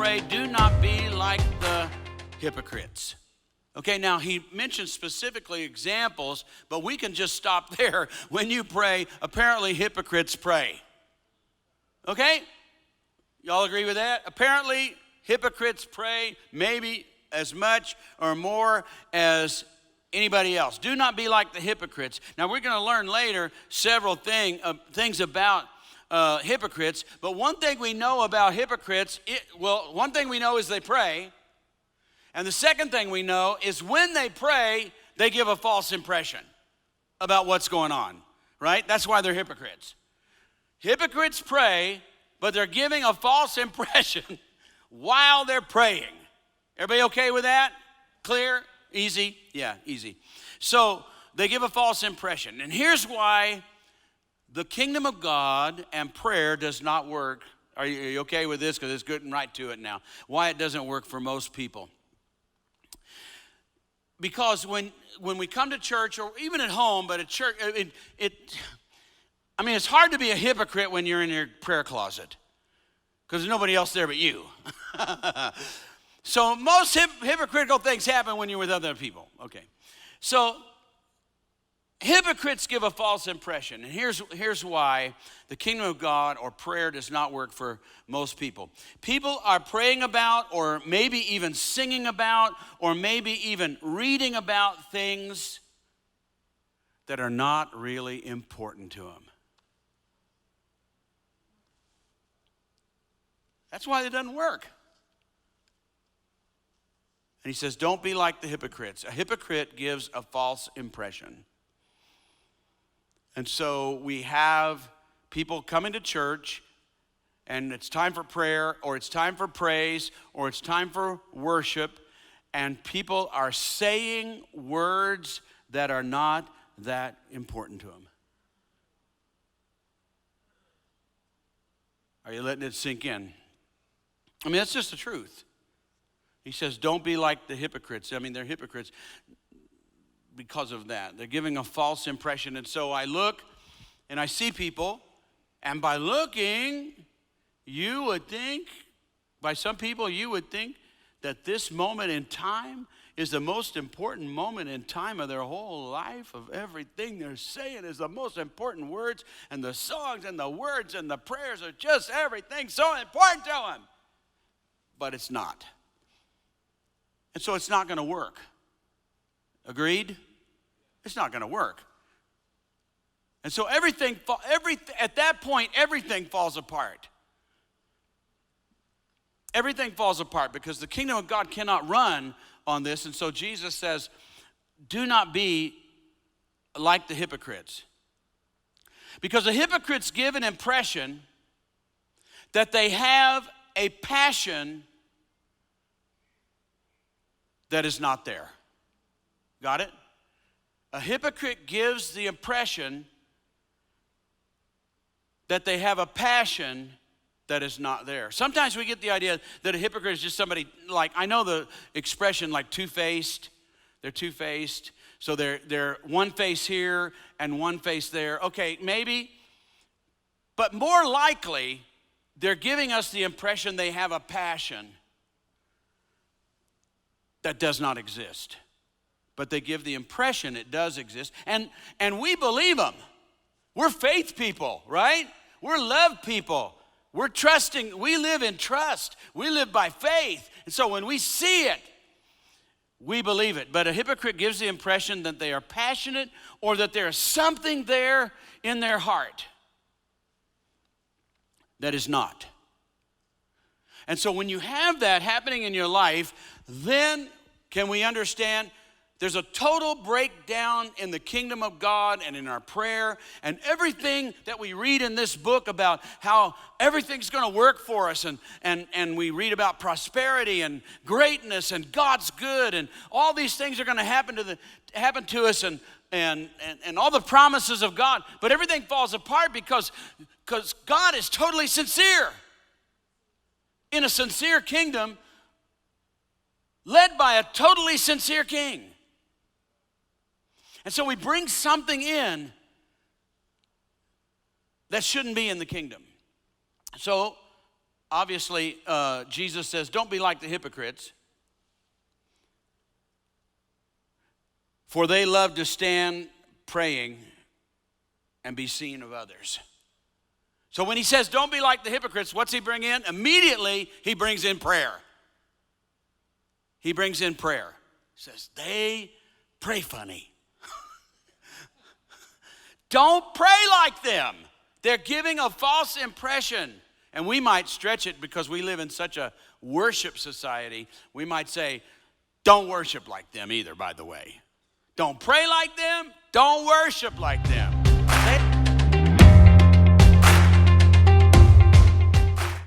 pray, do not be like the hypocrites. Okay, now he mentions specifically examples, but we can just stop there. When you pray, apparently hypocrites pray. Okay? Y'all agree with that? Apparently hypocrites pray maybe as much or more as anybody else. Do not be like the hypocrites. Now we're going to learn later several things about hypocrites, but one thing we know about hypocrites, one thing we know is they pray, and the second thing we know is when they pray, they give a false impression about what's going on, right? That's why they're hypocrites. Hypocrites pray, but they're giving a false impression while they're praying. Everybody okay with that? Clear? Easy? Yeah, easy. So they give a false impression. And here's why the kingdom of God and prayer does not work. Are you okay with this? Because it's getting right to it now. Why it doesn't work for most people. Because when we come to church, or even at home, but at church, it's hard to be a hypocrite when you're in your prayer closet. Because there's nobody else there but you. So most hypocritical things happen when you're with other people. Okay. So hypocrites give a false impression. And here's why the kingdom of God or prayer does not work for most people. People are praying about, or maybe even singing about, or maybe even reading about things that are not really important to them. That's why it doesn't work. And he says, don't be like the hypocrites. A hypocrite gives a false impression. And so we have people coming to church, and it's time for prayer, or it's time for praise, or it's time for worship, and people are saying words that are not that important to them. Are you letting it sink in? I mean, that's just the truth. He says, don't be like the hypocrites. I mean, they're hypocrites because of that. They're giving a false impression. And so I look and I see people, and by looking, by some people, you would think that this moment in time is the most important moment in time of their whole life, of everything they're saying is the most important words, and the songs and the words and the prayers are just everything so important to them. But it's not. And so it's not going to work. Agreed? It's not going to work. And so at that point, everything falls apart. Everything falls apart because the kingdom of God cannot run on this. And so Jesus says, do not be like the hypocrites. Because the hypocrites give an impression that they have a passion that is not there. Got it? A hypocrite gives the impression that they have a passion that is not there. Sometimes we get the idea that a hypocrite is just somebody, like, I know the expression like two-faced. They're two-faced. So they're one face here and one face there. Okay, maybe. But more likely, they're giving us the impression they have a passion that does not exist. But they give the impression it does exist. And we believe them. We're faith people, right? We're love people. We're trusting. We live in trust. We live by faith. And so when we see it, we believe it. But a hypocrite gives the impression that they are passionate or that there is something there in their heart that is not. And so when you have that happening in your life, then can we understand there's a total breakdown in the kingdom of God and in our prayer and everything that we read in this book about how everything's going to work for us, and we read about prosperity and greatness and God's good, and all these things are going to happen to us and all the promises of God, but everything falls apart because God is totally sincere. In a sincere kingdom led by a totally sincere king. And so we bring something in that shouldn't be in the kingdom. So obviously, Jesus says, don't be like the hypocrites, for they love to stand praying and be seen of others. So when he says, don't be like the hypocrites, what's he bring in? Immediately, he brings in prayer. He brings in prayer. He says, they pray funny. Don't pray like them. They're giving a false impression. And we might stretch it because we live in such a worship society. We might say, don't worship like them either, by the way. Don't pray like them. Don't worship like them.